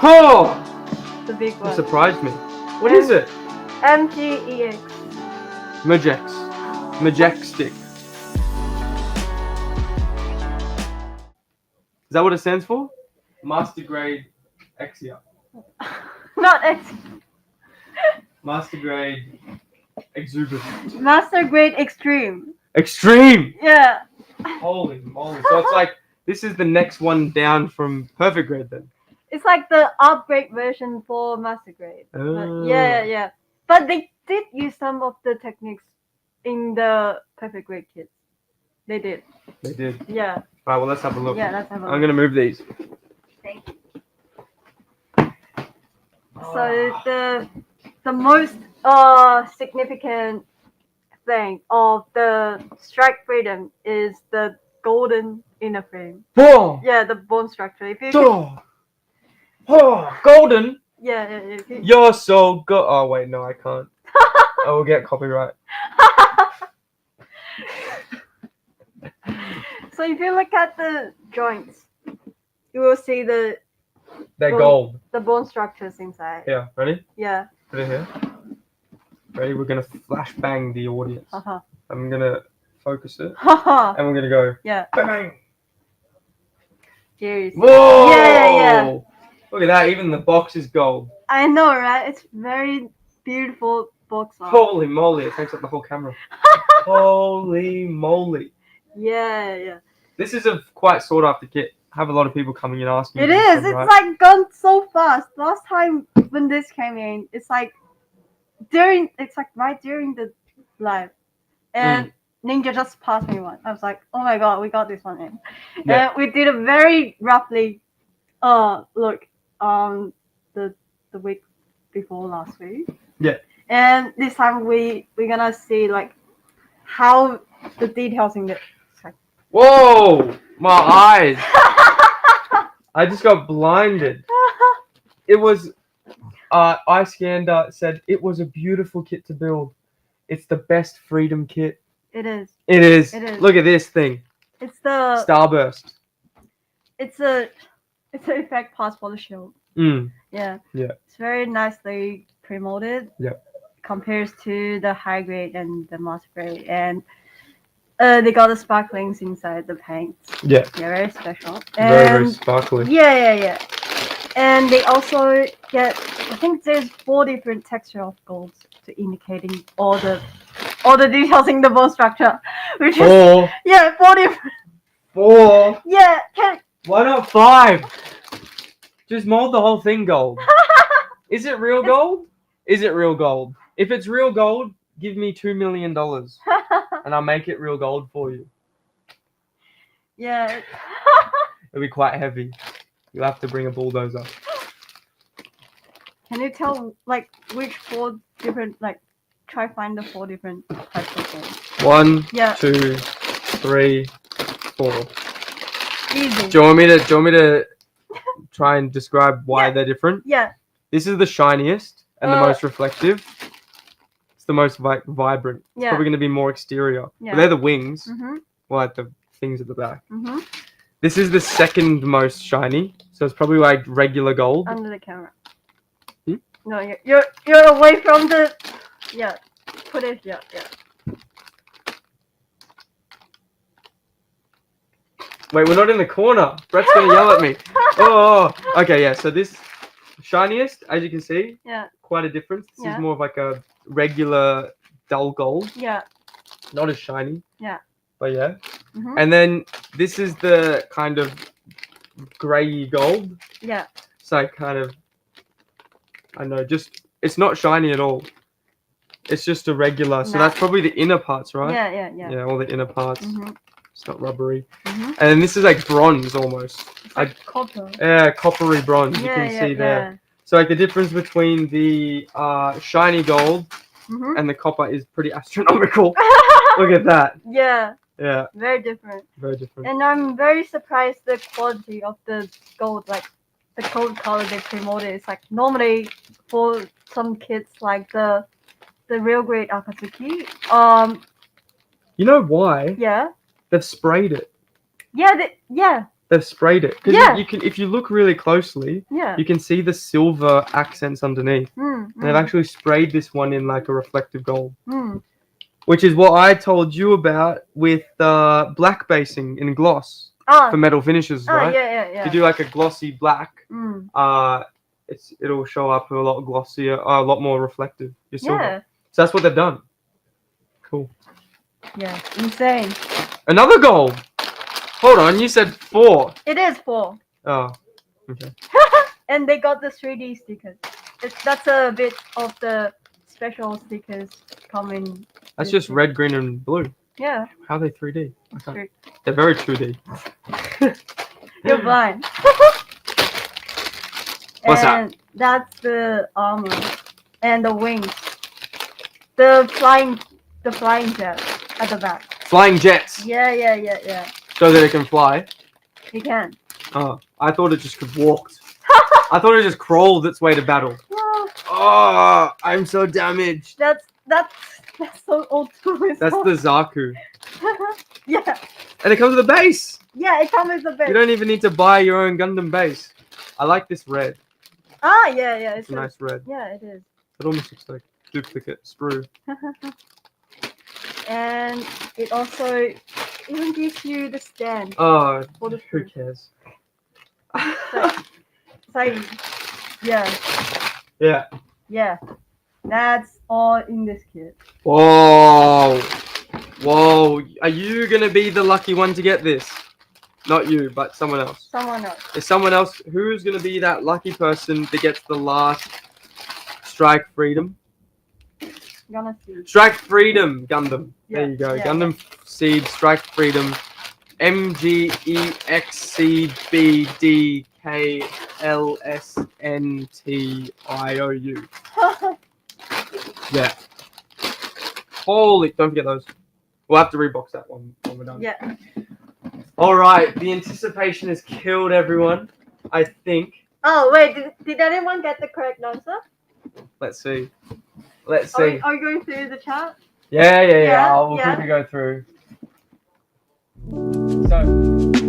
Oh! The big It one. surprised me. What is it? MGEX. MGEX stick. Is that what it stands for? Master grade Exia. Not X. Master grade exuberant. Master Grade Extreme. Extreme! Yeah. Holy moly. So it's like, this is the next one down from perfect grade then. It's like the upgrade version for Master Grade. Oh. Yeah. But they did use some of the techniques in the perfect grade kits. They did. They did. Yeah. Alright, well let's have a look. Yeah, let's have a look. I'm gonna move these. Thank you. So the most significant thing of the Strike Freedom is the golden inner frame. Oh! Yeah, the bone structure. If you Golden! yeah. You're so good. Oh wait, no, I can't. I will get copyright. So if you look at the joints, you will see They're Gold. gold. the bone structures inside. Here, ready? Yeah. Put it here. Ready? We're gonna flash bang the audience. Haha. I'm gonna focus it, Haha. and we're gonna go Yeah. bang. Cheers. Whoa! Yeah. Look at that. Even the box is gold. I know, right? It's very beautiful box art. Holy moly! It takes up the whole camera. Holy moly! Yeah. This is a quite sought after kit. I have a lot of people coming and asking. It me is. this It's one, right? like gone so fast. Last time when this came in, it's like right during the live, and Ninja just passed me one. I was like, oh my god, we got this one in. Yeah. And we did a very roughly look the week before last week. Yeah. And this time we're gonna see like how the details in the Whoa! My eyes! I just got blinded. It was. iScander said it was a beautiful kit to build. It's the best Freedom kit. It is. It is. It is. Look at this thing. It's the Starburst. it's an effect parts for the shield. Yeah. It's very nicely pre-molded. Yep. Compares to the high grade and the master grade, and they got the sparklings inside the paints. Yeah. Yeah, very special. Very sparkly. Yeah. And they also get, I think there's 4 different texture of golds to indicating all the details in the bone structure, which is 4. yeah 4 different. 4. Yeah, Why not 5? Just mold the whole thing gold. Is it real gold? Is it real gold? If it's real gold, give me $2 million and I'll make it real gold for you. Yeah. It'll be quite heavy. You'll have to bring a bulldozer. Can you tell like which 4 different try find the 4 different types of golds? 1, Yeah. 2, 3, 4. Easy. Do you want me to try and describe why they're different? Yeah. This is the shiniest and the most reflective. It's the most vibrant. It's Yeah. probably going to be more exterior. Yeah. But they're the wings. Mhm. Well, like the things at the back. Mhm. This is the second most shiny, so it's probably like regular gold. Under the camera. Hmm? No, you're away from the. Yeah. Put it here. Yeah. Wait, we're not in the corner. Brett's gonna yell at me. Oh, okay, yeah. So this shiniest, as you can see, quite a difference. This is more of like a regular dull gold. Yeah. Not as shiny. Yeah. But yeah. Mhm. And then this is the kind of grey gold. Yeah. It's like kind of, I don't know, just it's not shiny at all. It's just a regular. So that's probably the inner parts, right? Yeah. Yeah, all the inner parts. Mhm. It's not rubbery. Mhm. And then this is like bronze almost. It's like copper. Yeah, coppery bronze. You can see there. So like the difference between the shiny gold and the copper is pretty astronomical. Look at that. Yeah. Yeah. Very different. Very different. And I'm very surprised the quality of the gold, like the gold color they pre-molded. It's like normally for some kits like the real grade Akatsuki. You know why? Yeah. They've sprayed it. Yeah. They've sprayed it. 'Cause Yeah. you can, if you look really closely, Yeah. you can see the silver accents underneath. Mm, And they've actually sprayed this one in like a reflective gold, mm. which is what I told you about with black basing in gloss Ah, for metal finishes, right? yeah. If you do like a glossy black, Mm. it'll show up a lot glossier, a lot more reflective. Your silver. Yeah. So that's what they've done. Cool. Yeah. Insane. Another gold. Hold on, you said 4. It is 4. Oh, okay. And they got the 3D stickers. That's a bit of the special stickers coming. That's just red, green, and blue. Yeah. How are they 3D? I can't. True. They're very 2D. You're blind. What's and that's the armor and the wings. The flying jet at the back. Flying jets, Yeah. so that it can fly. You can. Oh, I thought it just could walk. I thought it just crawled its way to battle. Oh, Oh, I'm so damaged. that's so old too. That's the Zaku. Yeah. And it comes with a base. Yeah, it comes with a You bit. don't even need to buy your own Gundam base. I like this red. Ah, yeah. It's a nice red. Yeah, it is. It almost looks like duplicate sprue. And it also even gives you the stand Oh, for the who food. cares? So, yeah. Yeah. That's all in this kit. Whoa. Are you going to be the lucky one to get this? Not you, but someone else. Someone else. Is someone else who's going to be that lucky person that gets the last Strike Freedom? Gonna see. Strike Freedom Gundam. Yeah, There you go. yeah. Gundam Seed Strike Freedom. MGEXCBDKLSNTIOU. Yeah. Holy, don't forget those. We'll have to rebox that one when we're done. Yeah. Alright, the anticipation has killed everyone, I think. Oh wait, did anyone get the correct answer? Let's see. Let's see. Are you going through the chat? Yeah. Yeah, We'll yeah. quickly go through. So,